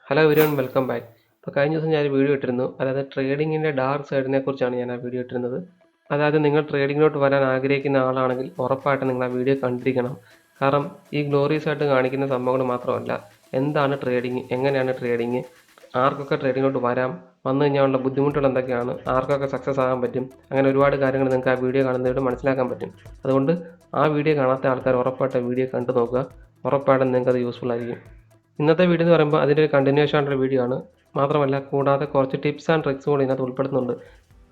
Hello everyone welcome back. ഇപ്പോൾ കഴിഞ്ഞ ദിവസം ഞാനൊരു വീഡിയോ ഇട്ടിരുന്നു. അതായത് ട്രേഡിങ്ങിൻ്റെ ഡാർക്ക് സൈഡിനെ കുറിച്ചാണ് ഞാൻ ആ വീഡിയോ ഇട്ടിരുന്നത്. അതായത് നിങ്ങൾ ട്രേഡിങ്ങിലോട്ട് വരാൻ ആഗ്രഹിക്കുന്ന ആളാണെങ്കിൽ ഉറപ്പായിട്ടും നിങ്ങൾ ആ വീഡിയോ കണ്ടിരിക്കണം. കാരണം ഈ ഗ്ലോറിയസ് ആയിട്ട് കാണിക്കുന്ന സംഭവങ്ങൾ മാത്രമല്ല, എന്താണ് ട്രേഡിങ്, എങ്ങനെയാണ് ട്രേഡിങ്, ആർക്കൊക്കെ ട്രേഡിങ്ങിലോട്ട് വരാം, വന്നു കഴിഞ്ഞാലുള്ള ബുദ്ധിമുട്ടുകൾ എന്തൊക്കെയാണ്, ആർക്കൊക്കെ സക്സസ് ആകാൻ പറ്റും, അങ്ങനെ ഒരുപാട് കാര്യങ്ങൾ നിങ്ങൾക്ക് ആ വീഡിയോ കാണുന്നതിലൂടെ മനസ്സിലാക്കാൻ പറ്റും. അതുകൊണ്ട് ആ വീഡിയോ കാണാത്ത ആൾക്കാർ ഉറപ്പായിട്ടും വീഡിയോ കണ്ടു നോക്കുക. ഉറപ്പായിട്ടും നിങ്ങൾക്ക് അത് യൂസ്ഫുൾ ആയിരിക്കും. ഇന്നത്തെ വീഡിയോ എന്ന് പറയുമ്പോൾ അതിൻ്റെ ഒരു കണ്ടിന്യൂഷൻ ആയിട്ടുള്ള വീഡിയോ ആണ്. മാത്രമല്ല കൂടാതെ കുറച്ച് ടിപ്സ് ആൻഡ് ട്രിക്സ് കൂടി ഇതിനകത്ത് ഉൾപ്പെടുത്തുന്നുണ്ട്.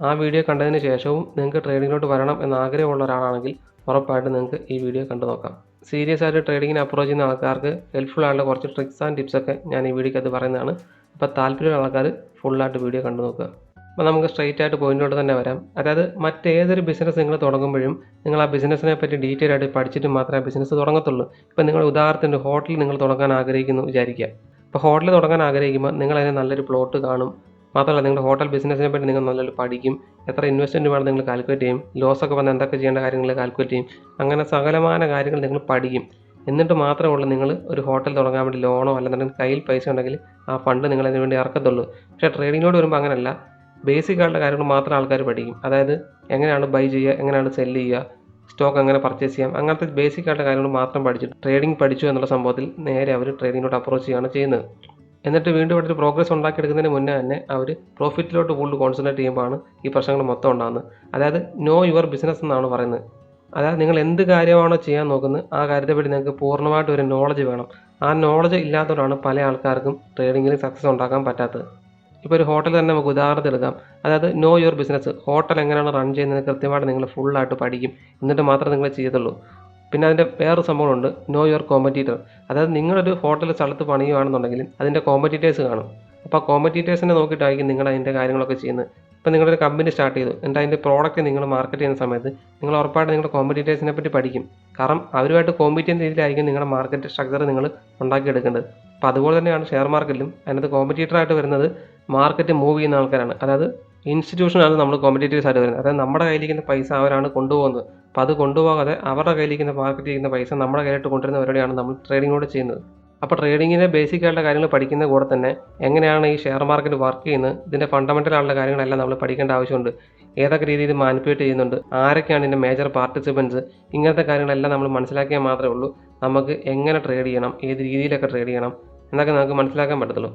ആ വീഡിയോ കണ്ടതിന് ശേഷവും നിങ്ങൾക്ക് ട്രേഡിങ്ങിലോട്ട് വരണം എന്ന ആഗ്രഹമുള്ള ഒരാളാണെങ്കിൽ ഉറപ്പായിട്ടും നിങ്ങൾക്ക് ഈ വീഡിയോ കണ്ടു നോക്കാം. സീരിയസ് ആയിട്ട് ട്രേഡിങ്ങിന് അപ്രോച്ച് ചെയ്യുന്ന ആൾക്കാർക്ക് ഹെൽപ്ഫുൾ ആയിട്ടുള്ള കുറച്ച് ട്രിക്സ് ആൻഡ് ടിപ്സൊക്കെ ഞാൻ ഈ വീഡിയോക്കകത്ത് പറയുന്നതാണ്. അപ്പോൾ താല്പര്യമുള്ള ആൾക്കാർ ഫുള്ളായിട്ട് വീഡിയോ കണ്ടു നോക്കുക. അപ്പോൾ നമുക്ക് സ്ട്രെയിറ്റ് ആയിട്ട് പോയിന്റിലോട്ട് തന്നെ വരാം. അതായത് മറ്റേതൊരു ബിസിനസ് നിങ്ങൾ തുടങ്ങുമ്പോഴും നിങ്ങൾ ആ ബിസിനസ്സിനെ പറ്റി ഡീറ്റെയിൽ ആയിട്ട് പഠിച്ചിട്ട് മാത്രമേ ബിസിനസ് തുടങ്ങത്തുള്ളൂ. ഇപ്പോൾ നിങ്ങൾ ഉദാഹരണത്തിന് ഹോട്ടൽ നിങ്ങൾ തുടങ്ങാൻ ആഗ്രഹിക്കുന്നു വിചാരിക്കുക. അപ്പോൾ ഹോട്ടൽ തുടങ്ങാൻ ആഗ്രഹിക്കുമ്പോൾ നിങ്ങൾ അതിന് നല്ലൊരു പ്ലോട്ട് കാണും. മാത്രമല്ല നിങ്ങളുടെ ഹോട്ടൽ ബിസിനസ്സിനെ പറ്റി നിങ്ങൾ നല്ലൊരു പഠിക്കും. എത്ര ഇൻവെസ്റ്റ്മെൻറ്റ് വേണം നിങ്ങൾ കാൽക്കുലേറ്റ് ചെയ്യും. ലോസൊക്കെ വന്ന് എന്തൊക്കെ ചെയ്യേണ്ട കാര്യങ്ങൾ കാൽക്കുലേറ്റ് ചെയ്യും. അങ്ങനെ സകലമാന കാര്യങ്ങൾ നിങ്ങൾ പഠിക്കും. എന്നിട്ട് മാത്രമേ ഉള്ളൂ നിങ്ങൾ ഒരു ഹോട്ടൽ തുടങ്ങാൻ വേണ്ടി ലോണോ അല്ലെന്നുണ്ടെങ്കിൽ കയ്യിൽ പൈസ ഉണ്ടെങ്കിൽ ആ ഫണ്ട് നിങ്ങൾ അതിന് വേണ്ടി ഇറക്കത്തുള്ളൂ. പക്ഷേ ട്രേഡിങ്ങിനോട് വരുമ്പോൾ അങ്ങനെയല്ല. ബേസിക് ആയിട്ടുള്ള കാര്യങ്ങൾ മാത്രം ആൾക്കാർ പഠിക്കും. അതായത് എങ്ങനെയാണ് ബൈ ചെയ്യുക, എങ്ങനെയാണ് സെല്ല് ചെയ്യുക, സ്റ്റോക്ക് എങ്ങനെ പർച്ചേസ് ചെയ്യാം, അങ്ങനത്തെ ബേസിക് ആയിട്ടുള്ള കാര്യങ്ങൾ മാത്രം പഠിച്ചിട്ട് ട്രേഡിംഗ് പഠിച്ചു എന്നുള്ള സംഭവത്തിൽ നേരെ അവർ ട്രേഡിങ്ങിലോട്ട് അപ്രോച്ച് ചെയ്യുകയാണ് ചെയ്യുന്നത്. എന്നിട്ട് വീണ്ടും ഇവിടെ ഒരു പ്രോഗ്രസ് ഉണ്ടാക്കിയെടുക്കുന്നതിന് മുന്നേ തന്നെ അവർ പ്രോഫിറ്റിലോട്ട് കൂടുതൽ കോൺസെൻട്രേറ്റ് ചെയ്യുമ്പോഴാണ് ഈ പ്രശ്നങ്ങൾ മൊത്തം ഉണ്ടാകുന്നത്. അതായത് നോ യുവർ ബിസിനസ് എന്നാണ് പറയുന്നത്. അതായത് നിങ്ങൾ എന്ത് കാര്യമാണോ ചെയ്യാൻ നോക്കുന്നത് ആ കാര്യത്തെപ്പറ്റി നിങ്ങൾക്ക് പൂർണ്ണമായിട്ട് ഒരു നോളജ് വേണം. ആ നോളജ് ഇല്ലാത്തവരാണ് പല ആൾക്കാർക്കും ട്രേഡിങ്ങിൽ സക്സസ് ഉണ്ടാക്കാൻ പറ്റാത്തത്. ഇപ്പോൾ ഒരു ഹോട്ടൽ തന്നെ നമുക്ക് ഉദാഹരണത്തിന് എടുക്കാം. അതായത് നോ യുവർ ബിസിനസ്, ഹോട്ടൽ എങ്ങനെയാണ് റൺ ചെയ്യുന്നത് കൃത്യമായിട്ട് നിങ്ങൾ ഫുള്ളായിട്ട് പഠിക്കും. എന്നിട്ട് മാത്രമേ നിങ്ങൾ ചെയ്യത്തുള്ളൂ. പിന്നെ അതിൻ്റെ വേറൊരു സംഭവമുണ്ട്, നോ യുവർ കോമ്പറ്റീറ്റർ. അതായത് നിങ്ങളൊരു ഹോട്ടൽ സ്ഥലത്ത് പണിയുകയാണെന്നുണ്ടെങ്കിൽ അതിൻ്റെ കോമ്പറ്റീറ്റേഴ്സ് കാണും. അപ്പോൾ ആ കോമ്പറ്റീറ്റേഴ്സിനെ നോക്കിയിട്ടായിരിക്കും നിങ്ങൾ അതിൻ്റെ കാര്യങ്ങളൊക്കെ ചെയ്യുന്നത്. ഇപ്പോൾ നിങ്ങളൊരു കമ്പനി സ്റ്റാർട്ട് ചെയ്തു, എന്നിട്ട് അതിൻ്റെ പ്രോഡക്റ്റ് നിങ്ങൾ മാർക്കറ്റ് ചെയ്യുന്ന സമയത്ത് നിങ്ങൾ ഉറപ്പായിട്ട് നിങ്ങളുടെ കോമ്പറ്റീറ്റേഴ്സിനെ പറ്റി പഠിക്കും. കാരണം അവരുമായിട്ട് കോമ്പീറ്റ് ചെയ്യുന്ന രീതിയിലായിരിക്കും നിങ്ങളുടെ മാർക്കറ്റ് സ്ട്രക്ചർ നിങ്ങൾ ഉണ്ടാക്കിയെടുക്കേണ്ടത്. അപ്പോൾ അതുപോലെ തന്നെയാണ് ഷെയർ മാർക്കറ്റിലും. അതിനകത്ത് കോമ്പറ്റീറ്ററായിട്ട് വരുന്നത് മാർക്കറ്റ് മൂവ് ചെയ്യുന്ന ആൾക്കാരാണ്. അതായത് ഇൻസ്റ്റിറ്റ്യൂഷനാണ് നമ്മൾ കോമ്പറ്റീറ്റേഴ്സ് ആയിട്ട് വരുന്നത്. അതായത് നമ്മുടെ കയ്യിലിരിക്കുന്ന പൈസ അവരാണ് കൊണ്ടുപോകുന്നത്. അപ്പോൾ അത് കൊണ്ടുപോകാതെ അവരുടെ കയ്യിലിരിക്കുന്ന മാർക്കറ്റ് ചെയ്യുന്ന പൈസ നമ്മുടെ കയ്യിലോട്ട് കൊണ്ടുവരുന്ന പരിപാടിയാണ് നമ്മൾ ട്രേഡിങ്ങിലൂടെ ചെയ്യുന്നത്. അപ്പോൾ ട്രേഡിങ്ങിൻ്റെ ബേസിക് ആയിട്ടുള്ള കാര്യങ്ങൾ പഠിക്കുന്ന കൂടെ തന്നെ എങ്ങനെയാണ് ഈ ഷെയർ മാർക്കറ്റ് വർക്ക് ചെയ്യുന്നത്, ഇതിൻ്റെ ഫണ്ടമെൻ്റൽ ആയിട്ടുള്ള കാര്യങ്ങളെല്ലാം നമ്മൾ പഠിക്കേണ്ട ആവശ്യമുണ്ട്. ഏതൊക്കെ രീതിയിൽ മാനിപ്പുലേറ്റ് ചെയ്യുന്നുണ്ട്, ആരൊക്കെയാണ് ഇതിൻ്റെ മേജർ പാർട്ടിസിപ്പൻസ്, ഇങ്ങനത്തെ കാര്യങ്ങളെല്ലാം നമ്മൾ മനസ്സിലാക്കിയാൽ മാത്രമേ ഉള്ളൂ നമുക്ക് എങ്ങനെ ട്രേഡ് ചെയ്യണം, ഏത് രീതിയിലൊക്കെ ട്രേഡ് ചെയ്യണം എന്നൊക്കെ നമുക്ക് മനസ്സിലാക്കാൻ പറ്റത്തുള്ളൂ.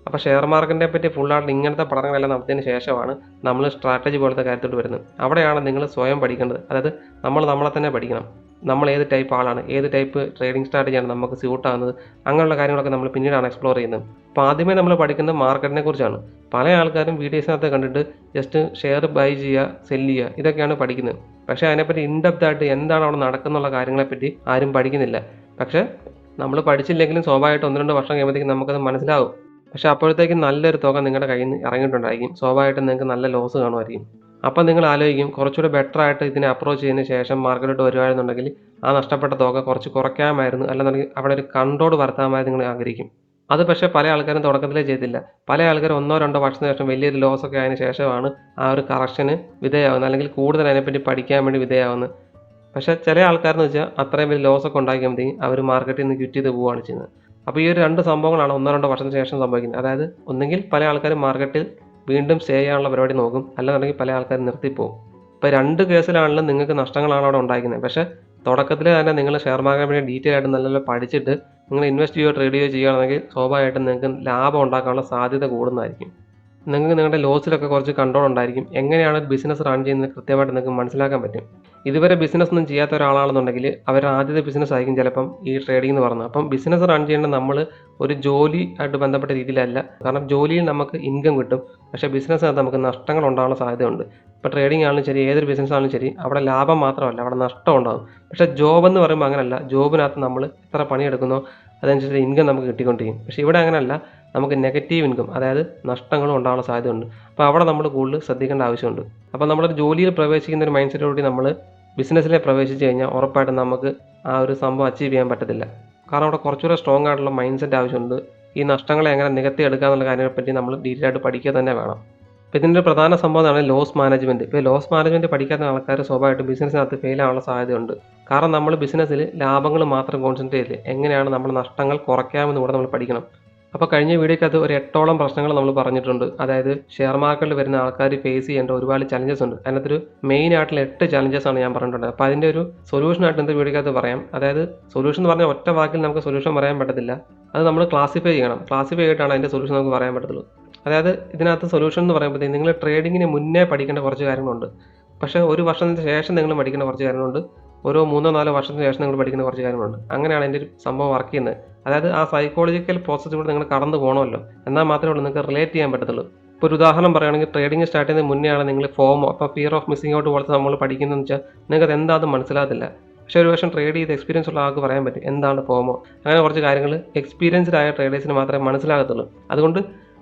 അപ്പോൾ ഷെയർ മാർക്കറ്റിനെ പറ്റി ഫുള്ളായിട്ട് ഇങ്ങനത്തെ പഠനങ്ങളെല്ലാം നടത്തിയതിന് ശേഷമാണ് നമ്മൾ സ്ട്രാറ്റജി പോലത്തെ കാര്യത്തോട്ട് വരുന്നത്. അവിടെയാണ് നിങ്ങൾ സ്വയം പഠിക്കേണ്ടത്. അതായത് നമ്മളെ തന്നെ പഠിക്കണം. നമ്മൾ ഏത് ടൈപ്പ് ആളാണ്, ഏത് ടൈപ്പ് ട്രേഡിംഗ് സ്ട്രാറ്റജിയാണ് നമുക്ക് സ്യൂട്ട് ആകുന്നത്, അങ്ങനെയുള്ള കാര്യങ്ങളൊക്കെ നമ്മൾ പിന്നീടാണ് എക്സ്പ്ലോർ ചെയ്യുന്നത്. അപ്പോൾ ആദ്യമേ നമ്മൾ പഠിക്കുന്നത് മാർക്കറ്റിനെ കുറിച്ചാണ്. പല ആൾക്കാരും വീഡിയോസിനകത്ത് കണ്ടിട്ട് ജസ്റ്റ് ഷെയർ ബൈ ചെയ്യുക, സെല്ല് ചെയ്യുക, ഇതൊക്കെയാണ് പഠിക്കുന്നത്. പക്ഷേ അതിനെപ്പറ്റി ഇൻഡെപ്ത് ആയിട്ട് എന്താണ് അവിടെ നടക്കുന്നുള്ള കാര്യങ്ങളെപ്പറ്റി ആരും പഠിക്കുന്നില്ല. പക്ഷേ നമ്മൾ പഠിച്ചില്ലെങ്കിലും സ്വാഭാവികമായിട്ട് 1-2 വർഷം കഴിയുമ്പോഴത്തേക്കും നമുക്കത് മനസ്സിലാവും. പക്ഷേ അപ്പോഴത്തേക്കും നല്ലൊരു തുക നിങ്ങളുടെ കയ്യിൽ നിന്ന് ഇറങ്ങിയിട്ടുണ്ടായിരിക്കും. സ്വാഭാവികമായിട്ടും നിങ്ങൾക്ക് നല്ല ലോസ് കാണുമായിരിക്കും. അപ്പം നിങ്ങൾ ആലോചിക്കും കുറച്ചുകൂടെ ബെറ്റർ ആയിട്ട് ഇതിനെ അപ്രോച്ച് ചെയ്തതിന് ശേഷം മാർക്കറ്റിലോട്ട് വരുവാണെന്നുണ്ടെങ്കിൽ ആ നഷ്ടപ്പെട്ട തുക കുറച്ച് കുറയ്ക്കാമായിരുന്നു, അല്ലെന്നുണ്ടെങ്കിൽ അവിടെ ഒരു കൺട്രോൾ വരുത്താമായിരുന്നു നിങ്ങൾ ആഗ്രഹിക്കും. അത് പക്ഷേ പല ആൾക്കാരും തുടക്കത്തിലേ ചെയ്തില്ല. പല ആൾക്കാരും 1-2 വർഷത്തിന് ശേഷം വലിയൊരു ലോസൊക്കെ ആയതിനു ശേഷമാണ് ആ ഒരു കറക്ഷന് വിധേയമാകുന്നത്, അല്ലെങ്കിൽ കൂടുതൽ അതിനെപ്പറ്റി പഠിക്കാൻ വേണ്ടി വിധേയമാകുന്നത്. പക്ഷേ ചില ആൾക്കാരെന്ന് വെച്ചാൽ അത്രയും വലിയ ലോസൊക്കെ ഉണ്ടാക്കിയപ്പോഴത്തേക്കും അവർ മാർക്കറ്റിൽ നിന്ന് ക്വിറ്റ് ചെയ്ത് പോവുകയാണ് ചെയ്യുന്നത്. അപ്പോൾ ഈ ഒരു 2 സംഭവങ്ങളാണ് 1-2 വർഷത്തിന് ശേഷം സംഭവിക്കുന്നത്. അതായത് ഒന്നുകിൽ പല ആൾക്കാരും മാർക്കറ്റിൽ വീണ്ടും സ്റ്റേ ചെയ്യാനുള്ള പരിപാടി നോക്കും, അല്ലെന്നുണ്ടെങ്കിൽ പല ആൾക്കാരും നിർത്തിപ്പോവും. ഇപ്പോൾ 2 കേസിലാണെങ്കിലും നിങ്ങൾക്ക് നഷ്ടങ്ങളാണ് അവിടെ ഉണ്ടായിരിക്കുന്നത്. പക്ഷേ തുടക്കത്തിൽ തന്നെ നിങ്ങൾ ഷെയർ മാർക്കറ്റിനെ ഡീറ്റെയിൽ ആയിട്ട് നല്ല പഠിച്ചിട്ട് നിങ്ങൾ ഇൻവെസ്റ്റ് ചെയ്യുകയോ ട്രേഡ് ചെയ്യുകയോ ചെയ്യുകയാണെങ്കിൽ സ്വാഭാവികമായിട്ടും നിങ്ങൾക്ക് ലാഭം ഉണ്ടാക്കാനുള്ള സാധ്യത കൂടുന്നതായിരിക്കും. നിങ്ങൾക്ക് നിങ്ങളുടെ ലോസിലൊക്കെ കുറച്ച് കൺട്രോൾ ഉണ്ടായിരിക്കും. എങ്ങനെയാണ് ബിസിനസ് റൺ ചെയ്യുന്നത് കൃത്യമായിട്ട് നിങ്ങൾക്ക് മനസ്സിലാക്കാൻ പറ്റും. ഇതുവരെ ബിസിനസ് ഒന്നും ചെയ്യാത്ത ഒരാളാണെന്നുണ്ടെങ്കിൽ അവരുടെ ആദ്യത്തെ ബിസിനസ് ആയിരിക്കും ചിലപ്പം ഈ ട്രേഡിംഗ് എന്ന് പറഞ്ഞത്. അപ്പം ബിസിനസ് റൺ ചെയ്യേണ്ടത് നമ്മൾ ഒരു ജോലി ആയിട്ട് ബന്ധപ്പെട്ട രീതിയിലല്ല. കാരണം ജോലിയിൽ നമുക്ക് ഇൻകം കിട്ടും, പക്ഷേ ബിസിനസ്സിനകത്ത് നമുക്ക് നഷ്ടങ്ങൾ ഉണ്ടാകാനുള്ള സാധ്യതയുണ്ട്. ഇപ്പോൾ ട്രേഡിംഗ് ആണെങ്കിലും ശരി, ഏതൊരു ബിസിനസ് ആണെങ്കിലും ശരി, അവിടെ ലാഭം മാത്രമല്ല അവിടെ നഷ്ടം ഉണ്ടാകും. പക്ഷേ ജോബ് എന്ന് പറയുമ്പോൾ അങ്ങനെയല്ല. ജോബിനകത്ത് നമ്മൾ എത്ര പണിയെടുക്കുന്നോ അതനുസരിച്ച് ഇൻകം നമുക്ക് കിട്ടിക്കൊണ്ടിരിക്കും. പക്ഷേ ഇവിടെ അങ്ങനെയല്ല, നമുക്ക് നെഗറ്റീവ് ഇൻകം, അതായത് നഷ്ടങ്ങളും ഉണ്ടാകാനുള്ള സാധ്യതയുണ്ട്. അപ്പോൾ അവിടെ നമ്മൾ കൂടുതൽ ശ്രദ്ധിക്കേണ്ട ആവശ്യമുണ്ട്. അപ്പോൾ നമ്മളൊരു ജോലിയിൽ പ്രവേശിക്കുന്ന ഒരു മൈൻഡ് സെറ്റോടുകൂടി നമ്മൾ ബിസിനസ്സിലെ പ്രവേശിച്ച് കഴിഞ്ഞാൽ ഉറപ്പായിട്ടും നമുക്ക് ആ ഒരു സംഭവം അച്ചീവ് ചെയ്യാൻ പറ്റത്തില്ല. കാരണം അവിടെ കുറച്ചുകൂടെ സ്ട്രോങ് ആയിട്ടുള്ള മൈൻഡ് സെറ്റ് ആവശ്യമുണ്ട്. ഈ നഷ്ടങ്ങളെ എങ്ങനെ നികത്തി എടുക്കുക എന്നുള്ള കാര്യത്തെപ്പറ്റി നമ്മൾ ഡീറ്റെയിൽ ആയിട്ട് പഠിക്കുക തന്നെ വേണം. അപ്പോൾ ഇതിൻ്റെ ഒരു പ്രധാന സംഭവമാണ് ലോസ് മാനേജ്മെൻറ്റ്. ഇപ്പോൾ ലോസ് മാനേജ്മെൻറ്റ് പഠിക്കാത്ത ആൾക്കാർ സ്വാഭാവികമായിട്ടും ബിസിനസ്സിനകത്ത് ഫെയിൽ ആവാനുള്ള സാധ്യതയുണ്ട്. കാരണം നമ്മൾ ബിസിനസ്സിൽ ലാഭങ്ങൾ മാത്രം കോൺസെൻട്രേറ്റ് ചെയ്തില്ല, എങ്ങനെയാണ് നമ്മൾ നഷ്ടങ്ങൾ കുറയ്ക്കാമെന്ന് കൂടെ നമ്മൾ പഠിക്കണം. അപ്പോൾ കഴിഞ്ഞ വീഡിയോക്കകത്ത് ഒരു 8ഓളം പ്രശ്നങ്ങൾ നമ്മൾ പറഞ്ഞിട്ടുണ്ട്. അതായത് ഷെയർ മാർക്കറ്റിൽ വരുന്ന ആൾക്കാർ ഫേസ് ചെയ്യേണ്ട ഒരുപാട് ചലഞ്ചസ് ഉണ്ട്. അതിനകത്തൊരു മെയിൻ ആയിട്ടുള്ള 8 ചലഞ്ചസ് ആണ് ഞാൻ പറഞ്ഞിട്ടുണ്ട്. അപ്പോൾ അതിൻ്റെ ഒരു സൊല്യൂഷൻ ആയിട്ട് ഇന്നത്തെ വീഡിയോക്കകത്ത് പറയാം. അതായത് സൊല്യൂഷൻ എന്ന് പറഞ്ഞാൽ ഒറ്റ വാക്കിൽ നമുക്ക് സൊല്യൂഷൻ പറയാൻ പറ്റത്തില്ല. അത് നമ്മൾ ക്ലാസിഫൈ ചെയ്യണം. ക്ലാസിഫൈ ചെയ്തിട്ടാണ് അതിൻ്റെ സൊല്യൂഷൻ നമുക്ക് പറയാൻ പറ്റത്തുള്ളൂ. അതായത് ഇതിനകത്ത് സൊല്യൂഷൻ എന്ന് പറയുമ്പോഴത്തേക്ക് നിങ്ങൾ ട്രേഡിങ്ങിന് മുന്നേ പഠിക്കേണ്ട കുറച്ച് കാര്യങ്ങളുണ്ട്. പക്ഷേ ഒരു വർഷത്തിന് ശേഷം നിങ്ങൾ പഠിക്കേണ്ട കുറച്ച് കാര്യങ്ങളുണ്ട്. ഓരോ 3-4 വർഷത്തിന് ശേഷം നിങ്ങൾ പഠിക്കുന്ന കുറച്ച് കാര്യങ്ങളുണ്ട്. അങ്ങനെയാണ് അതിൻ്റെ ഒരു സംഭവം വർക്ക് ചെയ്യുന്നത്. അതായത് ആ സൈക്കോളജിക്കൽ പ്രോസസ്സിലൂടെ നിങ്ങൾ കടന്നു പോകണമല്ലോ, എന്നാൽ മാത്രമേ ഉള്ളൂ നിങ്ങൾക്ക് റിലേറ്റ് ചെയ്യാൻ പറ്റത്തുള്ളൂ. ഇപ്പോൾ ഒരു ഉദാഹരണം പറയുകയാണെങ്കിൽ ട്രേഡിംഗ് സ്റ്റാർട്ട് ചെയ്യുന്നതിന് മുന്നെയാണ് നിങ്ങൾ ഫോമോ അപ്പോൾ ഫിയർ ഓഫ് മിസ്സിംഗ് ഔട്ട് പോലത്തെ നമ്മൾ പഠിക്കുന്നതെന്ന് വെച്ചാൽ നിങ്ങൾക്ക് അത് എന്താണെന്ന് മനസ്സിലാകത്തില്ല. പക്ഷേ ഒരു വർഷം ട്രേഡ് ചെയ്ത് എക്സ്പീരിയൻസ് ഉള്ള ആൾക്ക് പറയാൻ പറ്റും എന്താണ് ഫോമോ. അങ്ങനെ കുറച്ച് കാര്യങ്ങൾ എക്സ്പീരിയൻസ്ഡ് ആയ ട്രേഡേഴ്സിന് മാത്രമേ മനസ്സിലാകത്തുള്ളൂ. അതുകൊണ്ട്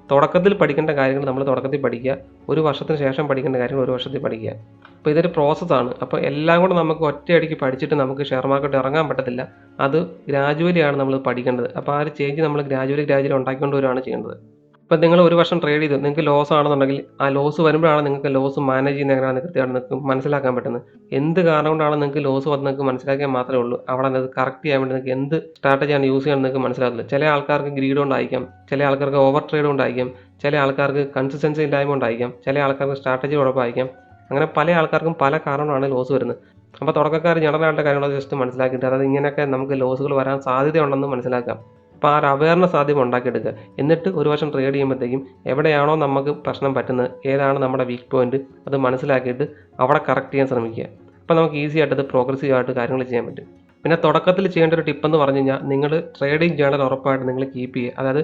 തുടക്കത്തിൽ പഠിക്കേണ്ട കാര്യങ്ങൾ നമ്മൾ തുടക്കത്തിൽ പഠിക്കുക, ഒരു വർഷത്തിന് ശേഷം പഠിക്കേണ്ട കാര്യങ്ങൾ ഒരു വർഷത്തിൽ പഠിക്കുക. അപ്പോൾ ഇതൊരു പ്രോസസ്സാണ്. അപ്പോൾ എല്ലാം കൂടെ നമുക്ക് ഒറ്റയടിക്ക് പഠിച്ചിട്ട് നമുക്ക് ഷെയർ മാർക്കറ്റ് ഇറങ്ങാൻ പറ്റത്തില്ല. അത് ഗ്രാജുവലിയാണ് നമ്മൾ പഠിക്കേണ്ടത്. അപ്പോൾ ആ ഒരു ചേഞ്ച് നമ്മൾ ഗ്രാജുവലി ഉണ്ടാക്കിക്കൊണ്ട് വരികയാണ് ചെയ്യേണ്ടത്. ഇപ്പം നിങ്ങൾ ഒരു വർഷം ട്രേഡ് ചെയ്തു, നിങ്ങൾക്ക് ലോസ് ആണെന്നുണ്ടെങ്കിൽ ആ ലോസ് വരുമ്പോഴാണ് നിങ്ങൾക്ക് ലോസ് മാനേജ് ചെയ്യുന്ന എങ്ങനെയാണെന്ന് കൃത്യമായിട്ട് നിങ്ങൾക്ക് മനസ്സിലാക്കാൻ പറ്റുന്നത്. എന്ത് കാരണം കൊണ്ടാണ് നിങ്ങൾക്ക് ലോസ് വന്ന് നിങ്ങൾക്ക് മനസ്സിലാക്കാൻ മാത്രമേ ഉള്ളൂ. അവിടെ നിങ്ങൾക്ക് കറക്റ്റ് ചെയ്യാൻ വേണ്ടി നിങ്ങൾക്ക് എന്ത് സ്ട്രാറ്റജിയാണ് യൂസ് ചെയ്യാൻ നിങ്ങൾക്ക് മനസ്സിലാകുന്നത്. ചില ആൾക്കാർക്ക് ഗ്രീഡ് കൊണ്ടായിരിക്കാം, ചില ആൾക്കാർക്ക് ഓവർ ട്രേഡ് കൊണ്ടായിരിക്കാം, ചില ആൾക്കാർക്ക് കൺസിസ്റ്റൻസി ഇല്ലായ്മ കൊണ്ടായിരിക്കാം, ചില ആൾക്കാർക്ക് സ്ട്രാറ്റജി കുഴപ്പമായിരിക്കാം. അങ്ങനെ പല ആൾക്കാർക്കും പല കാരണമാണ് ലോസ് വരുന്നത്. അപ്പോൾ തുടക്കക്കാർ ജനറലായിട്ട് കാര്യങ്ങളൊക്കെ ജസ്റ്റ് മനസ്സിലാക്കിയിട്ട് അതായത് ഇങ്ങനെയൊക്കെ നമുക്ക് ലോസുകൾ വരാൻ സാധ്യതയുണ്ടെന്ന് മനസ്സിലാക്കാം. അപ്പോൾ ആ ഒരു അവയർനെസ് ആദ്യം ഉണ്ടാക്കിയെടുക്കുക. എന്നിട്ട് ഒരു വർഷം ട്രേഡ് ചെയ്യുമ്പോഴത്തേക്കും എവിടെയാണോ നമുക്ക് പ്രശ്നം പറ്റുന്നത്, ഏതാണ് നമ്മുടെ വീക്ക് പോയിന്റ്, അത് മനസ്സിലാക്കിയിട്ട് അവിടെ കറക്റ്റ് ചെയ്യാൻ ശ്രമിക്കുക. അപ്പോൾ നമുക്ക് ഈസി ആയിട്ട് അത് പ്രോഗ്രസീവ് ആയിട്ട് കാര്യങ്ങൾ ചെയ്യാൻ പറ്റും. പിന്നെ തുടക്കത്തിൽ ചെയ്യേണ്ട ഒരു ടിപ്പ് എന്ന് പറഞ്ഞു കഴിഞ്ഞാൽ നിങ്ങൾ ട്രേഡിംഗ് ജേണൽ ഉറപ്പായിട്ട് നിങ്ങൾ കീപ്പ് ചെയ്യുക. അതായത്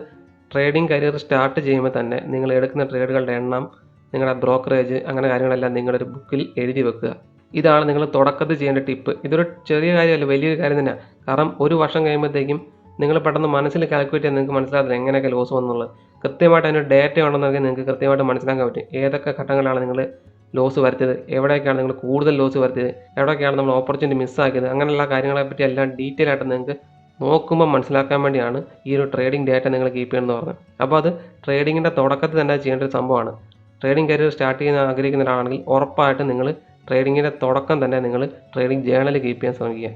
ട്രേഡിംഗ് കരിയർ സ്റ്റാർട്ട് ചെയ്യുമ്പോൾ തന്നെ നിങ്ങൾ എടുക്കുന്ന ട്രേഡുകളുടെ എണ്ണം, നിങ്ങളുടെ ബ്രോക്കറേജ്, അങ്ങനെ കാര്യങ്ങളെല്ലാം നിങ്ങളൊരു ബുക്കിൽ എഴുതി വെക്കുക. ഇതാണ് നിങ്ങൾ തുടക്കത്തിൽ ചെയ്യേണ്ട ടിപ്പ്. ഇതൊരു ചെറിയ കാര്യമല്ല, വലിയൊരു കാര്യം തന്നെയാണ്. കാരണം ഒരു വർഷം കഴിയുമ്പോഴത്തേക്കും നിങ്ങൾ പെട്ടെന്ന് മനസ്സിൽ കാൽക്കുലേറ്റ് ചെയ്യാൻ നിങ്ങൾക്ക് മനസ്സിലാകത്തില്ല എങ്ങനെയൊക്കെ ലോസ് വന്നുള്ളത്. കൃത്യമായിട്ട് അതിന് ഡേറ്റ ഉണ്ടെന്നൊക്കെ നിങ്ങൾക്ക് കൃത്യമായിട്ട് മനസ്സിലാക്കാൻ പറ്റും. ഏതൊക്കെ ഘട്ടങ്ങളാണ് നിങ്ങൾ ലോസ് വരുത്തിയത്, എവിടെയൊക്കെയാണ് നിങ്ങൾ കൂടുതൽ ലോസ് വരുത്തിയത്, എവിടെയൊക്കെയാണ് നമ്മൾ ഓപ്പർച്യൂണിറ്റി മിസ്സാക്കിയത്, അങ്ങനെയുള്ള കാര്യങ്ങളെപ്പറ്റി എല്ലാം ഡീറ്റെയിൽ ആയിട്ട് നിങ്ങൾക്ക് നോക്കുമ്പോൾ മനസ്സിലാക്കാൻ വേണ്ടിയാണ് ഈ ഒരു ട്രേഡിംഗ് ഡേറ്റ നിങ്ങൾ കീപ്പ് ചെയ്യണമെന്ന് പറഞ്ഞത്. അപ്പോൾ അത് ട്രേഡിങ്ങിൻ്റെ തുടക്കത്തിൽ തന്നെ ചെയ്യേണ്ട ഒരു സംഭവമാണ്. ട്രേഡിംഗ് കരിയർ സ്റ്റാർട്ട് ചെയ്യാൻ ആഗ്രഹിക്കുന്ന ഒരാളാണെങ്കിൽ ഉറപ്പായിട്ടും നിങ്ങൾ ട്രേഡിങ്ങിൻ്റെ തുടക്കം തന്നെ നിങ്ങൾ ട്രേഡിംഗ് ജേണൽ കീപ്പ് ചെയ്യാൻ ശ്രമിക്കുക.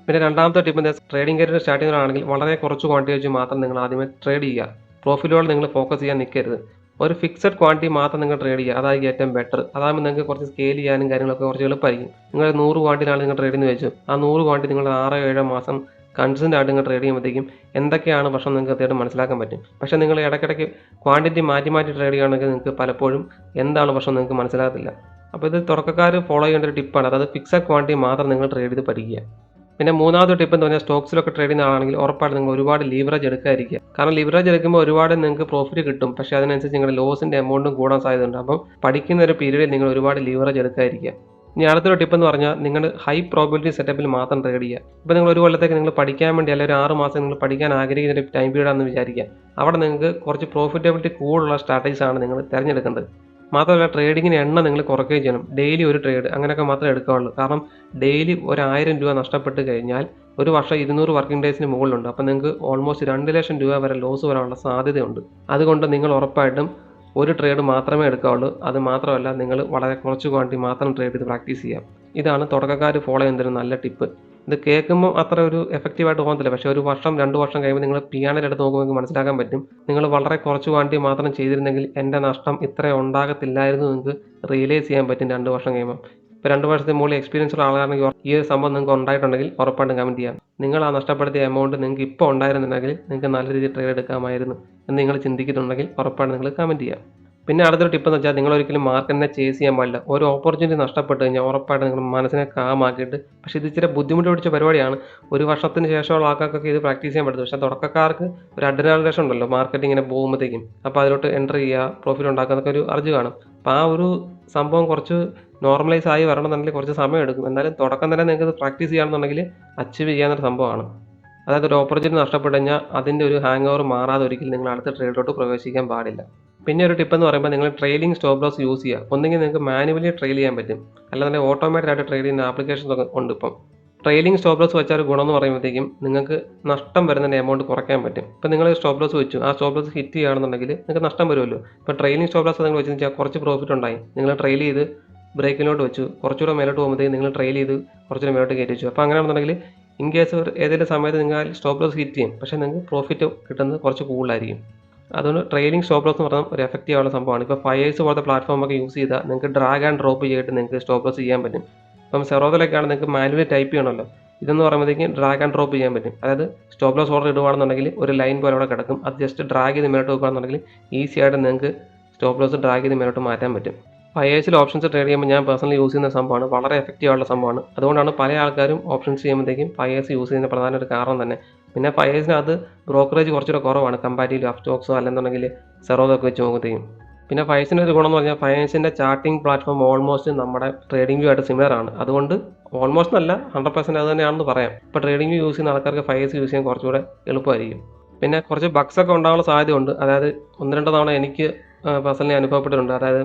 പിന്നെ രണ്ടാമത്തെ ടിപ്പ് എന്താ, ട്രേഡിംഗ് കരിയർ സ്റ്റാർട്ട് ചെയ്യുന്നതാണെങ്കിൽ വളരെ കുറച്ച് ക്വാണ്ടിറ്റി വെച്ച് മാത്രം നിങ്ങൾ ആദ്യമേ ട്രേഡ് ചെയ്യുക. പ്രോഫിറ്റോട് നിങ്ങൾ ഫോക്കസ് ചെയ്യാൻ നിൽക്കരുത്. ഒരു ഫിക്സഡ് ക്വാണ്ടിറ്റി മാത്രം നിങ്ങൾ ട്രേഡ് ചെയ്യുക. അതായിരിക്കും ഏറ്റവും ബെറ്റർ. അതാകുമ്പോൾ നിങ്ങൾക്ക് കുറച്ച് സ്കെയിൽ ചെയ്യാനും കാര്യങ്ങളൊക്കെ കുറച്ച് എളുപ്പമായിരിക്കും. നിങ്ങൾ 100 ക്വാണ്ടിറ്റിയാണ് നിങ്ങൾ ട്രേഡ് ചെയ്യുന്നത് വെച്ചു, ആ 100 ക്വാണ്ടിറ്റി നിങ്ങൾ 6-7 മാസം കൺസിസ്റ്റൻ്റ് ആയിട്ട് നിങ്ങൾ ട്രേഡ് ചെയ്യുമ്പോഴത്തേക്കും എന്തൊക്കെയാണ് പ്രശ്നം നിങ്ങൾക്ക് കൃത്യമായിട്ട് മനസ്സിലാക്കാൻ പറ്റും. പക്ഷേ നിങ്ങൾ ഇടയ്ക്കിടയ്ക്ക് ക്വാണ്ടിറ്റി മാറ്റി ട്രേഡ് ചെയ്യുകയാണെങ്കിൽ നിങ്ങൾക്ക് പലപ്പോഴും എന്താണ് പ്രശ്നം നിങ്ങൾക്ക് മനസ്സിലാകത്തില്ല. അപ്പോൾ ഇത് തുടക്കക്കാർ ഫോളോ ചെയ്യേണ്ട ഒരു ടിപ്പാണ്. അതായത് ഫിക്സഡ് ക്വാണ്ടിറ്റി മാത്രം നിങ്ങൾ ട്രേഡ് ചെയ്ത് പഠിക്കുക. പിന്നെ മൂന്നാമത്തെ ടിപ്പ് എന്ന് പറഞ്ഞാൽ സ്റ്റോക്സിലൊക്കെ ട്രേഡ് ചെയ്യുന്ന ആളാണെങ്കിൽ ഉറപ്പായിട്ട് നിങ്ങൾ ഒരുപാട് ലീവറേജ് എടുക്കാതിരിക്കുക. കാരണം ലീവറേജ് എടുക്കുമ്പോൾ ഒരുപാട് നിങ്ങൾക്ക് പ്രോഫിറ്റ് കിട്ടും, പക്ഷേ അതിനനുസരിച്ച് നിങ്ങളുടെ ലോസിൻ്റെ എമൗണ്ടും കൂടാൻ സാധ്യതയുണ്ട്. അപ്പം പഠിക്കുന്ന ഒരു പീരീഡിൽ നിങ്ങൾ ഒരുപാട് ലീവറേജ് എടുക്കാതിരിക്കുക. ഇനി അടുത്തൊരു ടിപ്പ് എന്ന് പറഞ്ഞാൽ നിങ്ങൾ ഹൈ പ്രോബിലിറ്റി സെറ്റപ്പിൽ മാത്രം ട്രേഡ് ചെയ്യുക. ഇപ്പോൾ നിങ്ങൾ ഒരു കൊല്ലത്തേക്ക് നിങ്ങൾ പഠിക്കാൻ വേണ്ടി അല്ലെങ്കിൽ ഒരു 6 മാസം നിങ്ങൾ പഠിക്കാൻ ആഗ്രഹിക്കുന്ന ഒരു ടൈം പീരീഡാണെന്ന് വിചാരിക്കുക. അവിടെ നിങ്ങൾക്ക് കുറച്ച് പ്രോഫിറ്റബിലിറ്റി കൂടുതലുള്ള സ്ട്രാറ്റജീസാണ് നിങ്ങൾ തിരഞ്ഞെടുക്കേണ്ടത്. മാത്രമല്ല ട്രേഡിങ്ങിന് എണ്ണം നിങ്ങൾ കുറയ്ക്കുകയും ചെയ്യണം. ഡെയിലി ഒരു ട്രേഡ് അങ്ങനെയൊക്കെ മാത്രമേ എടുക്കാവുള്ളൂ. കാരണം ഡെയിലി ഒരു 1000 രൂപ നഷ്ടപ്പെട്ട് കഴിഞ്ഞാൽ ഒരു വർഷം 200 വർക്കിംഗ് ഡേയ്സിന് മുകളിലുണ്ട്. അപ്പോൾ നിങ്ങൾക്ക് ഓൾമോസ്റ്റ് 2 ലക്ഷം രൂപ വരെ ലോസ് വരാനുള്ള സാധ്യതയുണ്ട്. അതുകൊണ്ട് നിങ്ങൾ ഉറപ്പായിട്ടും ഒരു ട്രേഡ് മാത്രമേ എടുക്കാവുള്ളൂ. അത് മാത്രമല്ല നിങ്ങൾ വളരെ കുറച്ച് ക്വാണ്ടിറ്റി മാത്രം ട്രേഡ് ചെയ്ത് പ്രാക്ടീസ് ചെയ്യാം. ഇതാണ് തുടക്കക്കാർ ഫോളോ ചെയ്യുന്നൊരു നല്ല ടിപ്പ്. ഇത് കേൾക്കുമ്പോൾ അത്ര ഒരു എഫക്റ്റീവായിട്ട് തോന്നത്തില്ല, പക്ഷേ ഒരു വർഷം 2 വർഷം കഴിയുമ്പോൾ നിങ്ങൾ പിയാനോയിൽ എടുത്ത് നോക്കുമ്പോൾ നിങ്ങൾക്ക് മനസ്സിലാക്കാൻ പറ്റും. നിങ്ങൾ വളരെ കുറച്ച് ക്വാണ്ടിറ്റി മാത്രം ചെയ്തിരുന്നെങ്കിൽ എൻ്റെ നഷ്ടം ഇത്ര ഉണ്ടാകത്തില്ലായിരുന്നു നിങ്ങൾക്ക് റിയലൈസ് ചെയ്യാൻ പറ്റും 2 വർഷം കഴിയുമ്പോൾ. ഇപ്പോൾ 2 വർഷത്തിന് മുകളിൽ എക്സ്പീരിയൻസ് ഉള്ള ആളാണെങ്കിൽ ഈ ഒരു സംഭവം നിങ്ങൾക്ക് ഉണ്ടായിട്ടുണ്ടെങ്കിൽ ഉറപ്പായിട്ടും കമൻറ്റ് ചെയ്യാം. നിങ്ങൾ ആ നഷ്ടപ്പെടുത്തിയ എമൗണ്ട് നിങ്ങൾക്ക് ഇപ്പോൾ ഉണ്ടായിരുന്നുണ്ടെങ്കിൽ നിങ്ങൾക്ക് നല്ല രീതിയിൽ ട്രേഡ് എടുക്കാമായിരുന്നു എന്ന് നിങ്ങൾ ചിന്തിക്കുന്നുണ്ടെങ്കിൽ ഉറപ്പായിട്ടും നിങ്ങൾ കമൻറ്റ് ചെയ്യാം. പിന്നെ അടുത്തൊരു ടിപ്പ് എന്ന് വെച്ചാൽ നിങ്ങൾ ഒരിക്കലും മാർക്കറ്റിനെ ചേസ് ചെയ്യാൻ പാടില്ല. ഒരു ഓപ്പർച്യൂണിറ്റി നഷ്ടപ്പെട്ട് കഴിഞ്ഞാൽ ഉറപ്പായിട്ട് നിങ്ങൾ മനസ്സിനെ കാമാക്കിയിട്ട്, പക്ഷേ ഇത് ഇച്ചിരി ബുദ്ധിമുട്ട് പിടിച്ച പരിപാടിയാണ്. ഒരു വർഷത്തിന് ശേഷമുള്ള ആൾക്കാർക്കൊക്കെ ഇത് പ്രാക്ടീസ് ചെയ്യാൻ പറ്റും. പക്ഷേ തുടക്കക്കാർക്ക് ഒരു അഡ്രിനാലിൻ റഷ് ഉണ്ടല്ലോ മാർക്കറ്റ് ഇങ്ങനെ പോകുമ്പോഴത്തേക്കും, അപ്പോൾ അതിലോട്ട് എൻ്റർ ചെയ്യുക, പ്രോഫിറ്റ് ഉണ്ടാക്കുന്നതൊക്കെ ഒരു അർജ് കാണും. അപ്പോൾ ആ ഒരു സംഭവം കുറച്ച് നോർമലൈസ് ആയി വരണമെന്നുണ്ടെങ്കിൽ കുറച്ച് സമയം എടുക്കും. എന്നാലും തുടക്കം തന്നെ നിങ്ങൾക്ക് ഇത് പ്രാക്ടീസ് ചെയ്യുകയാണെന്നുണ്ടെങ്കിൽ അച്ചീവ് ചെയ്യാവുന്നൊരു സംഭവമാണ്. അതായത് ഒരു ഓപ്പർച്യൂണിറ്റി നഷ്ടപ്പെട്ട് കഴിഞ്ഞാൽ അതിൻ്റെ ഒരു ഹാങ് ഓവർ മാറാതെ ഒരിക്കലും നിങ്ങൾ അടുത്ത ട്രേഡിലോട്ട് പ്രവേശിക്കാൻ പാടില്ല. പിന്നെ ഒരു ടിപ്പ് എന്ന് പറയുമ്പോൾ നിങ്ങൾ ട്രെയിലിംഗ് സ്റ്റോപ്പ് ലോസ് യൂസ് ചെയ്യുക. ഒന്നെങ്കിൽ നിങ്ങൾക്ക് മാനുവലി ട്രെയിൽ ചെയ്യാൻ പറ്റും, അല്ലാതെ ഓട്ടോമാറ്റിക് ആയിട്ട് ട്രെയിൽ ചെയ്യുന്ന ആപ്ലിക്കേഷൻസ് ഒക്കെ ഉണ്ട്. ഇപ്പം ട്രെയിലിംഗ് സ്റ്റോപ്പ് ലോസ് വെച്ചാൽ ഒരു ഗുണം എന്ന് പറയുമ്പോഴത്തേക്കും നിങ്ങൾക്ക് നഷ്ടം വരുന്നതിൻ്റെ എമൗണ്ട് കുറയ്ക്കാൻ പറ്റും. ഇപ്പോൾ നിങ്ങൾ സ്റ്റോപ്പ് ലോസ് വെച്ചു, ആ സ്റ്റോപ്പ് ലോസ് ഹിറ്റ് ചെയ്യുകയാണെന്നുണ്ടെങ്കിൽ നിങ്ങൾക്ക് നഷ്ടം വരുമല്ലോ. ഇപ്പോൾ ട്രെയിലിംഗ് സ്റ്റോപ്പ് ലോസ് നിങ്ങൾ വെച്ചെന്ന് വെച്ചാൽ കുറച്ച് പ്രോഫിറ്റ് ഉണ്ടായി, നിങ്ങൾ ട്രെയിൽ ചെയ്ത് ബ്രേക്കിലോട്ട് വെച്ചു, കുറച്ചുകൂടെ മേലോട്ട് പോകുമ്പോഴത്തേക്കും നിങ്ങൾ ട്രെയിൽ ചെയ്ത് കുറച്ചുകൂടെ മേലോട്ട് കയറ്റി വെച്ചു. അപ്പോൾ അങ്ങനെയാണെന്നുണ്ടെങ്കിൽ ഇൻ കേസ് ഏതെങ്കിലും സമയത്ത് നിങ്ങൾ സ്റ്റോപ്പ് ലോസ് ഹിറ്റ് ചെയ്യും, പക്ഷേ നിങ്ങൾക്ക് പ്രോഫിറ്റ് കിട്ടുന്നത് കുറച്ച് കൂടുതലായിരിക്കും. അതുകൊണ്ട് ട്രെയിലിംഗ് സ്റ്റോപ്പ് ലോസ് എന്ന് പറഞ്ഞാൽ ഒരു എഫക്റ്റീവ് ആവുന്ന സംഭവമാണ്. ഇപ്പോൾ ഫയേഴ്സ് പോലത്തെ പ്ലാറ്റ്ഫോമൊക്കെ യൂസ് ചെയ്താൽ നിങ്ങൾക്ക് ഡ്രാഗ് ആൻഡ് ഡ്രോപ്പ് ചെയ്തിട്ട് നിങ്ങൾക്ക് സ്റ്റോപ്പ് ലോസ് ചെയ്യാൻ പറ്റും. ഇപ്പം സെറോദയിലൊക്കെയാണ് നിങ്ങൾക്ക് മാനുവലി ടൈപ്പ് ചെയ്യണമല്ലോ, ഇതെന്ന് പറയുമ്പോഴത്തേക്കും ഡ്രാഗ് ആൻഡ് ഡ്രോപ്പ് ചെയ്യാൻ പറ്റും. അതായത് സ്റ്റോപ്പ് ലോസ് ഓർഡർ ഇടുകയാണെന്നുണ്ടെങ്കിൽ ഒരു ലൈൻ പോലെ അവിടെ കിടക്കും, അത് ജസ്റ്റ് ഡ്രാഗ് ചെയ്ത് മേലോട്ട് വെക്കുകയാണെന്നുണ്ടെങ്കിൽ ഈസി ആയിട്ട് നിങ്ങൾക്ക് സ്റ്റോപ്പ് ലോസ് ഡ്രാഗ് ചെയ്ത് മേലോട്ട് മാറ്റാൻ പറ്റും. ഫയേഴ്സിൽ ഓപ്ഷൻസ് ട്രേഡ് ചെയ്യുമ്പോൾ ഞാൻ പേഴ്സണലി യൂസ് ചെയ്യുന്ന സംഭവമാണ്, വളരെ എഫക്റ്റീവ് ആയിട്ടുള്ള സംഭവമാണ്. അതുകൊണ്ടാണ് പല ആൾക്കാരും ഓപ്ഷൻസ് ചെയ്യുമ്പോഴത്തേക്കും ഫയേഴ്സ് യൂസ് ചെയ്യുന്ന പ്രധാന ഒരു കാരണം തന്നെ. പിന്നെ ഫയേഴ്സിനകത്ത് ബ്രോക്കറേജ് കുറച്ചുകൂടെ കുറവാണ് കമ്പാരിറ്റീവ്ലി അപ്സ്റ്റോക്സോ അല്ലെന്നുണ്ടെങ്കിൽ സെറോദൊക്കെ വെച്ച് നോക്കുമ്പോഴത്തേക്കും. പിന്നെ ഫയേഴ്സിൻ്റെ ഒരു ഗുണം എന്ന് പറഞ്ഞാൽ ഫയേഴ്സിൻ്റെ ചാർട്ടിംഗ് പ്ലാറ്റ്ഫോം ഓൾമോസ്റ്റ് നമ്മുടെ ട്രേഡിംഗ് വ്യൂ ആയിട്ട് സിമിലർ ആണ്. അതുകൊണ്ട് ഓൾമോസ്റ്റ് അല്ല 100% അത് തന്നെയാണെന്ന് പറയാം. ഇപ്പോൾ ട്രേഡിംഗ് വ്യൂ യൂസ് ചെയ്യുന്ന ആൾക്കാർക്ക് ഫയേഴ്സ് യൂസ് ചെയ്യാൻ കുറച്ചുകൂടെ എളുപ്പമായിരിക്കും. പിന്നെ കുറച്ച് ബഗ്സ് ഒക്കെ ഉണ്ടാകാനുള്ള സാധ്യതയുണ്ട്. അതായത് 1-2 തവണ എനിക്ക് പേഴ്സണലി അനുഭവപ്പെട്ടിട്ടുണ്ട്. അതായത്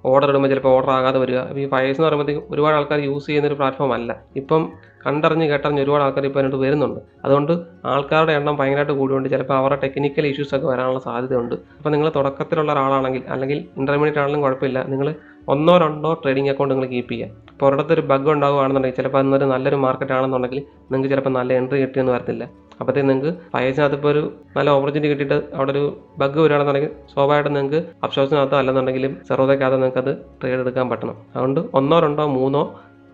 ഓർഡർ ഇടുമ്പോൾ ചിലപ്പോൾ ഓർഡർ ആകാതെ വരിക. ഈ ഫയേഴ്സ് എന്ന് പറയുമ്പോഴത്തേക്കും ഒരുപാട് ആൾക്കാർ യൂസ് ചെയ്യുന്ന ഒരു പ്ലാറ്റ്ഫോം അല്ല. ഇപ്പം കണ്ടറിഞ്ഞ് കേട്ടറിഞ്ഞ് ഒരുപാട് ആൾക്കാർ ഇപ്പോൾ അതിനകത്ത് വരുന്നുണ്ട്. അതുകൊണ്ട് ആൾക്കാരുടെ എണ്ണം ഭയങ്കരമായിട്ട് കൂടിയുണ്ട്. ചിലപ്പോൾ അവരുടെ ടെക്നിക്കൽ ഇഷ്യൂസ് ഒക്കെ വരാനുള്ള സാധ്യതയുണ്ട്. അപ്പോൾ നിങ്ങൾ തുടക്കത്തിലുള്ള ഒരാളാണെങ്കിൽ അല്ലെങ്കിൽ ഇൻ്റർമീഡിയറ്റ് ആണെങ്കിലും കുഴപ്പമില്ല, നിങ്ങൾ 1-2 ട്രേഡിംഗ് അക്കൗണ്ട് നിങ്ങൾ കീപ്പ് ചെയ്യുക. ഇപ്പോൾ ഒരിടത്തൊരു ബഗ് ഉണ്ടാവുകയാണെന്നുണ്ടെങ്കിൽ ചിലപ്പോൾ അന്നൊരു നല്ലൊരു മാർക്കറ്റ് ആണെന്നുണ്ടെങ്കിൽ നിങ്ങൾക്ക് ചിലപ്പോൾ നല്ല എൻട്രി കിട്ടിയെന്ന് വരത്തില്ല. അപ്പോഴത്തേക്ക് നിങ്ങൾക്ക് ഫയേഴ്സിനകത്ത് ഇപ്പോൾ ഒരു നല്ല ഓപ്പർച്യൂണിറ്റി കിട്ടിയിട്ട് അവിടെ ഒരു ബഗ് വരികയാണെന്നുണ്ടെങ്കിൽ സ്വാഭാവികമായിട്ടും നിങ്ങൾക്ക് അപ്സ്റ്റോക്സിനകത്തോ അല്ലെന്നുണ്ടെങ്കിലും സെറോദയ്ക്കകത്തോ നിങ്ങൾക്ക് അത് ട്രേഡ് എടുക്കാൻ പറ്റണം. അതുകൊണ്ട് 1-2-3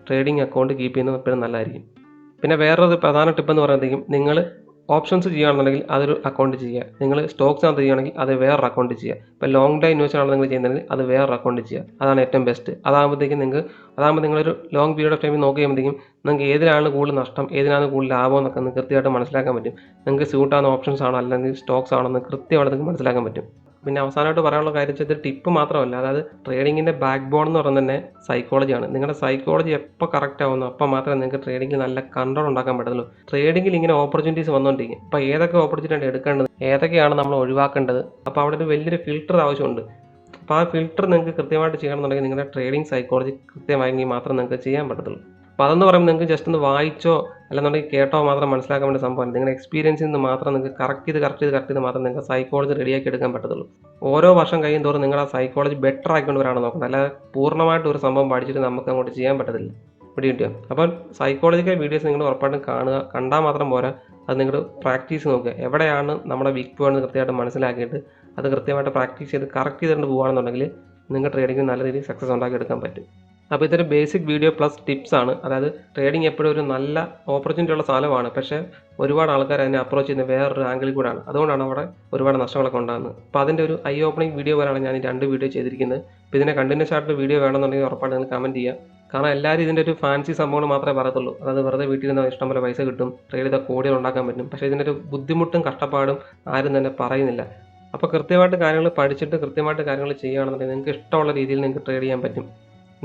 ട്രേഡിംഗ് അക്കൗണ്ട് കീപ്പ് ചെയ്യുന്നത് എപ്പോഴും നല്ലതായിരിക്കും. പിന്നെ വേറൊരു പ്രധാന ടിപ്പ് എന്ന് പറയുമ്പോഴത്തേക്കും നിങ്ങൾ ഓപ്ഷൻസ് ചെയ്യുകയാണെന്നുണ്ടെങ്കിൽ അതൊരു അക്കൗണ്ട് ചെയ്യുക. നിങ്ങൾ സ്റ്റോക്സിനകത്ത് ചെയ്യുകയാണെങ്കിൽ അത് വേറൊരു അക്കൗണ്ട് ചെയ്യുക. ഇപ്പോൾ ലോങ് ടൈം ഇൻവെസ്റ്റ് ആണ് നിങ്ങൾ ചെയ്യുന്നതെങ്കിൽ അത് വേറൊരു അക്കൗണ്ട് ചെയ്യുക. അതാണ് ഏറ്റവും ബെസ്റ്റ്. അതാകുമ്പോഴത്തേക്കും അതാകുമ്പോൾ നിങ്ങളൊരു ലോങ് പീരീഡ് ഓഫ് ടൈമിൽ നോക്കി കഴിയുമ്പോഴത്തേക്കും നിങ്ങൾക്ക് ഏതിനാണ് കൂടുതൽ നഷ്ടം, ഏതിനാണ് കൂടുതൽ ലാഭം എന്നൊക്കെ നിങ്ങൾക്ക് കൃത്യമായിട്ട് മനസ്സിലാക്കാൻ പറ്റും. നിങ്ങൾക്ക് സ്യൂട്ടാകുന്ന ഓപ്ഷൻസ് ആണോ അല്ലെങ്കിൽ സ്റ്റോക്സ് ആണോ എന്ന് കൃത്യമായിട്ട് നിങ്ങൾക്ക് മനസ്സിലാക്കാൻ പറ്റും. പിന്നെ അവസാനമായിട്ട് പറയാനുള്ള കാര്യം വെച്ചാൽ ടിപ്പ് മാത്രമല്ല, അതായത് ട്രേഡിങ്ങിൻ്റെ ബാക്ക് ബോൺ എന്ന് പറയുന്നത് തന്നെ സൈക്കോളജിയാണ്. നിങ്ങളുടെ സൈക്കോളജി എപ്പോൾ കറക്റ്റ് ആവുന്നു അപ്പോൾ മാത്രമേ നിങ്ങൾക്ക് ട്രേഡിങ്ങിൽ നല്ല കൺട്രോൾ ഉണ്ടാക്കാൻ പറ്റുള്ളൂ. ട്രേഡിങ്ങിൽ ഇങ്ങനെ ഓപ്പർച്യൂണിറ്റീസ് വന്നുകൊണ്ടിരിക്കും. അപ്പോൾ ഏതൊക്കെ ഓപ്പർച്യൂണിറ്റി എടുക്കേണ്ടത്, ഏതൊക്കെയാണ് നമ്മൾ ഒഴിവാക്കേണ്ടത്, അപ്പോൾ അവിടെ ഒരു വലിയൊരു ഫിൽട്ടർ ആവശ്യമുണ്ട്. അപ്പോൾ ആ ഫിൽട്ടർ നിങ്ങൾക്ക് കൃത്യമായിട്ട് ചെയ്യണമെന്നുണ്ടെങ്കിൽ നിങ്ങളുടെ ട്രേഡിംഗ് സൈക്കോളജി കൃത്യമായെങ്കിൽ മാത്രം നിങ്ങൾക്ക് ചെയ്യാൻ പറ്റത്തുള്ളൂ. അപ്പോൾ അതെന്ന് പറയുമ്പോൾ നിങ്ങൾക്ക് ജസ്റ്റ് ഒന്ന് വായിച്ചോ അല്ലെന്നുണ്ടെങ്കിൽ കേട്ടോ മാത്രം മനസ്സിലാക്കാൻ വേണ്ടി സംഭവം. നിങ്ങളുടെ എക്സ്പീരിയൻസിൽ നിന്ന് മാത്രം നിങ്ങൾക്ക് കറക്റ്റ് ചെയ്ത് മാത്രം നിങ്ങൾക്ക് സൈക്കോളജി റെഡിയാക്കി എടുക്കാൻ പറ്റത്തുള്ളൂ. ഓരോ വർഷം കഴിയും തോറും നിങ്ങൾ ആ സൈക്കോളജി ബെറ്റർ ആയിക്കൊണ്ട് വരാണ് നോക്കുന്നത്. അല്ലാതെ പൂർണ്ണമായിട്ട് ഒരു സംഭവം പഠിച്ചിട്ട് നമുക്ക് അങ്ങോട്ട് ചെയ്യാൻ പറ്റത്തില്ല. ഇവിടെ കിട്ടിയോ? അപ്പോൾ സൈക്കോളജിക്കൽ വീഡിയോസ് നിങ്ങൾ ഉറപ്പായിട്ടും കാണുക. കണ്ടാൽ മാത്രം പോരാ, അത് നിങ്ങൾ പ്രാക്ടീസ് നോക്കുക. എവിടെയാണ് നമ്മുടെ വീക്ക് പോയിന്റ് കൃത്യമായിട്ട് മനസ്സിലാക്കിയിട്ട് അത് കൃത്യമായിട്ട് പ്രാക്ടീസ് ചെയ്ത് കറക്റ്റ് ചെയ്തുകൊണ്ട് പോകുകയാണെന്നുണ്ടെങ്കിൽ നിങ്ങൾ ട്രേഡിങ്ങിൽ നല്ല രീതിയിൽ സക്സസ് ഉണ്ടാക്കി എടുക്കാൻ പറ്റും. അപ്പോൾ ഇതൊരു ബേസിക് വീഡിയോ പ്ലസ് ടിപ്സ് ആണ്. അതായത് ട്രേഡിംഗ് എപ്പോഴും ഒരു നല്ല ഓപ്പർച്യൂണിറ്റി ഉള്ള സാധനമാണ്, പക്ഷേ ഒരുപാട് ആൾക്കാർ അതിനെ അപ്രോച്ച് ചെയ്യുന്നത് വേറൊരു ആംഗിളിൽ കൂടെയാണ്. അതുകൊണ്ടാണ് അവിടെ ഒരുപാട് നഷ്ടങ്ങളൊക്കെ ഉണ്ടാകുന്നത്. അപ്പോൾ അതിൻ്റെ ഒരു ഐ ഓപ്പണിംഗ് വീഡിയോ പോലെയാണ് ഞാൻ ഈ 2 വീഡിയോ ചെയ്തിരിക്കുന്നത്. അപ്പോൾ ഇതിനെ കണ്ടിന്യൂസ് ആയിട്ട് വീഡിയോ വേണമെന്നുണ്ടെങ്കിൽ ഉറപ്പായിട്ട് നിങ്ങൾ കമൻറ്റ് ചെയ്യുക. കാരണം എല്ലാവരും ഇതിൻ്റെ ഒരു ഫാൻസി സംഭവങ്ങൾ മാത്രമേ പറയത്തുള്ളൂ. അതായത് വെറുതെ വീട്ടിൽ നിന്ന് ഇഷ്ടംപോലെ പൈസ കിട്ടും, ട്രേഡ് ചെയ്താൽ കോടികൾ ഉണ്ടാക്കാൻ പറ്റും. പക്ഷേ ഇതിൻ്റെ ഒരു ബുദ്ധിമുട്ടും കഷ്ടപ്പാടും ആരും തന്നെ പറയുന്നില്ല. അപ്പോൾ കൃത്യമായിട്ട് കാര്യങ്ങൾ പഠിച്ചിട്ട് കൃത്യമായിട്ട് കാര്യങ്ങൾ ചെയ്യുകയാണെന്നുണ്ടെങ്കിൽ നിങ്ങൾക്ക് ഇഷ്ടമുള്ള രീതിയിൽ നിങ്ങൾക്ക് ട്രേഡ് ചെയ്യാൻ പറ്റും.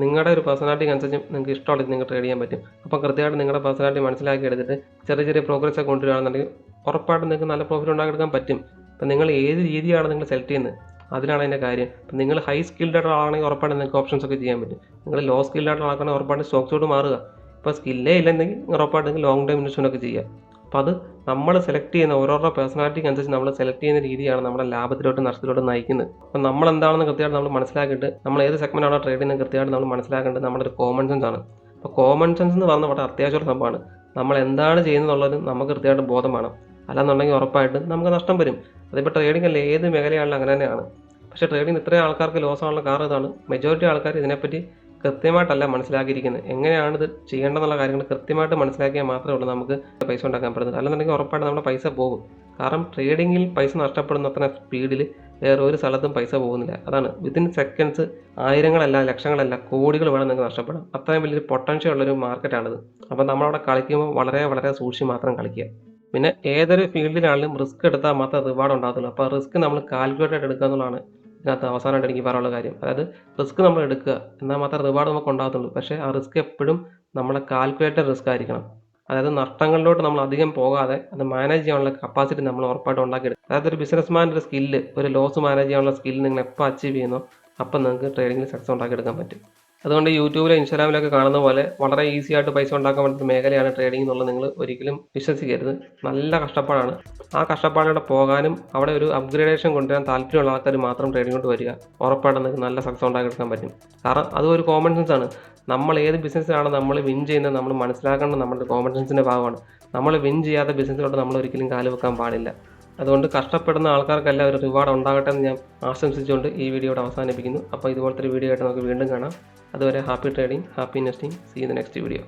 നിങ്ങളുടെ ഒരു പേഴ്സണാലിറ്റിക്ക് അനുസരിച്ച് നിങ്ങൾക്ക് ഇഷ്ടമുള്ളത് നിങ്ങൾക്ക് ട്രേഡ് ചെയ്യാൻ പറ്റും. അപ്പോൾ കൃത്യമായിട്ട് നിങ്ങളുടെ പേഴ്സണാലിറ്റി മനസ്സിലാക്കി എടുത്തിട്ട് ചെറിയ ചെറിയ പ്രോഗ്രസ് ഒക്കെ കൊണ്ടുവരികയാണെന്നുണ്ടെങ്കിൽ ഉറപ്പായിട്ടും നിങ്ങൾക്ക് നല്ല പ്രോഫിറ്റ് ഉണ്ടാക്കിയെടുക്കാൻ പറ്റും. അപ്പോൾ നിങ്ങൾ ഏത് രീതിയാണ് നിങ്ങൾ സെലക്ട് ചെയ്യുന്നത്, അതിലാണ് അതിൻ്റെ കാര്യം. അപ്പോൾ നിങ്ങൾ ഹൈ സ്കിൽഡ് ആയിട്ടുള്ള ആളാണെങ്കിൽ ഉറപ്പായിട്ടും നിങ്ങൾക്ക് ഓപ്ഷൻസ് ഒക്കെ ചെയ്യാൻ പറ്റും. നിങ്ങൾ ലോ സ്കിൽഡ് ആയിട്ടുള്ള ആൾക്കാണെങ്കിൽ ഉറപ്പായിട്ടും സ്റ്റോക്സോട് മാറുക. ഇപ്പോൾ സ്കില്ലേ ഇല്ലെന്നെങ്കിൽ ഉറപ്പായിട്ടും ലോങ് ടൈം ഇൻവെസ്റ്റ്മെൻ്റ് ഒക്കെ ചെയ്യുക. അപ്പോൾ അത് നമ്മൾ സെലക്ട് ചെയ്യുന്ന ഓരോരോ പേഴ്സണാലിറ്റിക്ക് അനുസരിച്ച് നമ്മൾ സെലക്ട് ചെയ്യുന്ന രീതിയാണ് നമ്മുടെ ലാഭത്തിലോട്ട് നഷ്ടത്തിലോട്ട് നയിക്കുന്നത്. അപ്പോൾ നമ്മൾ എന്താണെന്ന് കൃത്യമായിട്ട് നമ്മൾ മനസ്സിലാക്കിയിട്ട് നമ്മൾ ഏത് സെഗ്മെൻ്റ് ആണോ ട്രേഡ് ചെയ്യുന്നത് കൃത്യമായിട്ട് നമ്മൾ മനസ്സിലാക്കേണ്ടത് നമ്മുടെ ഒരു കോമൺ സെൻസ് ആണ്. അപ്പോൾ കോമൺ സെൻസ് എന്ന് പറഞ്ഞാൽ വളരെ അത്യാവശ്യമുള്ള സംഭവമാണ്. നമ്മൾ എന്താണ് ചെയ്യുന്നതെന്നുള്ളത് നമുക്ക് കൃത്യമായിട്ട് ബോധം വേണം. അല്ലാന്നുണ്ടെങ്കിൽ ഉറപ്പായിട്ടും നമുക്ക് നഷ്ടം വരും. അതിപ്പോൾ ട്രേഡിംഗ് അല്ല, ഏത് മേഖലയാണെങ്കിലും അങ്ങനെ തന്നെയാണ്. പക്ഷേ ട്രേഡിംഗ് ഇത്രയും ആൾക്കാർക്ക് ലോസ് ആണുള്ള കാരണം ഇതാണ്. മെജോറിറ്റി ആൾക്കാർ ഇതിനെപ്പറ്റി കൃത്യമായിട്ടല്ല മനസ്സിലാക്കിയിരിക്കുന്നത്. എങ്ങനെയാണ് ഇത് ചെയ്യേണ്ടതെന്നുള്ള കാര്യങ്ങൾ കൃത്യമായിട്ട് മനസ്സിലാക്കിയാൽ മാത്രമേ ഉള്ളൂ നമുക്ക് പൈസ ഉണ്ടാക്കാൻ പറ്റുന്നത്. അല്ലെന്നുണ്ടെങ്കിൽ ഉറപ്പായിട്ട് നമ്മുടെ പൈസ പോകും. കാരണം ട്രേഡിങ്ങിൽ പൈസ നഷ്ടപ്പെടുന്ന അത്ര സ്പീഡിൽ വേറെ ഒരു സ്ഥലത്തും പൈസ പോകുന്നില്ല. അതാണ് വിത്തിൻ സെക്കൻഡ്സ് ആയിരങ്ങളല്ല, ലക്ഷങ്ങളല്ല, കോടികൾ വേണം നിങ്ങൾക്ക് നഷ്ടപ്പെടാം. അത്രയും വലിയൊരു പൊട്ടൻഷ്യൽ ഉള്ളൊരു മാർക്കറ്റാണിത്. അപ്പോൾ നമ്മളവിടെ കളിക്കുമ്പോൾ വളരെ വളരെ സൂക്ഷിച്ച് മാത്രം കളിക്കുക. പിന്നെ ഏതൊരു ഫീൽഡിലാണെങ്കിലും റിസ്ക് എടുത്താൽ മാത്രമേ റിവാർഡ് ഉണ്ടാകത്തുള്ളൂ. അപ്പോൾ റിസ്ക് നമ്മൾ കാൽക്കുലേറ്റഡ് എടുക്കുക എന്നുള്ളതാണ് ഇതിനകത്ത് അവസാനമായിട്ട് എനിക്ക് പറയാനുള്ള കാര്യം. അതായത് റിസ്ക് നമ്മൾ എടുക്കുക എന്നാൽ മാത്രമേ റിവാർഡ് നമുക്ക് ഉണ്ടാകത്തുള്ളൂ. പക്ഷേ ആ റിസ്ക് എപ്പോഴും നമ്മുടെ കാൽക്കുലേറ്റഡ് റിസ്ക് ആയിരിക്കണം. അതായത് നഷ്ടങ്ങളിലോട്ട് നമ്മൾ അധികം പോകാതെ അത് മാനേജ് ചെയ്യാനുള്ള കപ്പാസിറ്റി നമ്മൾ ഉറപ്പായിട്ട് ഉണ്ടാക്കിയെടുക്കും. അതായത് ഒരു ബിസിനസ്മാൻ്റെ ഒരു സ്കില്ല്, ഒരു ലോസ് മാനേജ് ചെയ്യാനുള്ള സ്കില്ല് നിങ്ങൾ എപ്പോൾ അച്ചീവ് ചെയ്യുന്നോ അപ്പം നിങ്ങൾക്ക് ട്രേഡിങ്ങിൽ സക്സസ് ഉണ്ടാക്കിയെടുക്കാൻ പറ്റും. അതുകൊണ്ട് യൂട്യൂബിലും ഇൻസ്റ്റാഗ്രാമിലൊക്കെ കാണുന്ന പോലെ വളരെ ഈസി ആയിട്ട് പൈസ ഉണ്ടാക്കാൻ പറ്റുന്ന മേഖലയാണ് ട്രേഡിംഗ് എന്നുള്ളത് നിങ്ങൾ ഒരിക്കലും വിശ്വസിക്കരുത്. നല്ല കഷ്ടപ്പാടാണ്. ആ കഷ്ടപ്പാടിലൂടെ പോകാനും അവിടെ ഒരു അപ്ഗ്രേഡേഷൻ കൊണ്ടുവരാൻ താല്പര്യമുള്ള ആൾക്കാർ മാത്രം ട്രേഡിംഗോട്ട് വരിക. ഉറപ്പായിട്ടും നിങ്ങൾക്ക് നല്ല സക്സസ് ഉണ്ടാക്കിയെടുക്കാൻ പറ്റും. കാരണം അതും ഒരു കോമൺ സെൻസ് ആണ്. നമ്മൾ ഏത് ബിസിനസ്സിലാണ് നമ്മൾ വിൻ ചെയ്യുന്നത് നമ്മൾ മനസ്സിലാക്കേണ്ടത് നമ്മുടെ കോമൺ സെൻസിൻ്റെ ഭാഗമാണ്. നമ്മൾ വിൻ ചെയ്യാത്ത ബിസിനസ്സിലോട്ട് നമ്മൾ ഒരിക്കലും കാല് വെക്കാൻ പാടില്ല. അതുകൊണ്ട് കഷ്ടപ്പെടുന്ന ആൾക്കാർക്കെല്ലാം ഒരു റിവാർഡ് ഉണ്ടാകട്ടെ എന്ന് ഞാൻ ആശംസിച്ചുകൊണ്ട് ഈ വീഡിയോ ഇവിടെ അവസാനിപ്പിക്കുന്നു. അപ്പോൾ ഇതുപോലത്തെ ഒരു വീഡിയോ ആയിട്ട് നമുക്ക് വീണ്ടും കാണാം. അതുവരെ happy trading, happy investing. See you in the next video.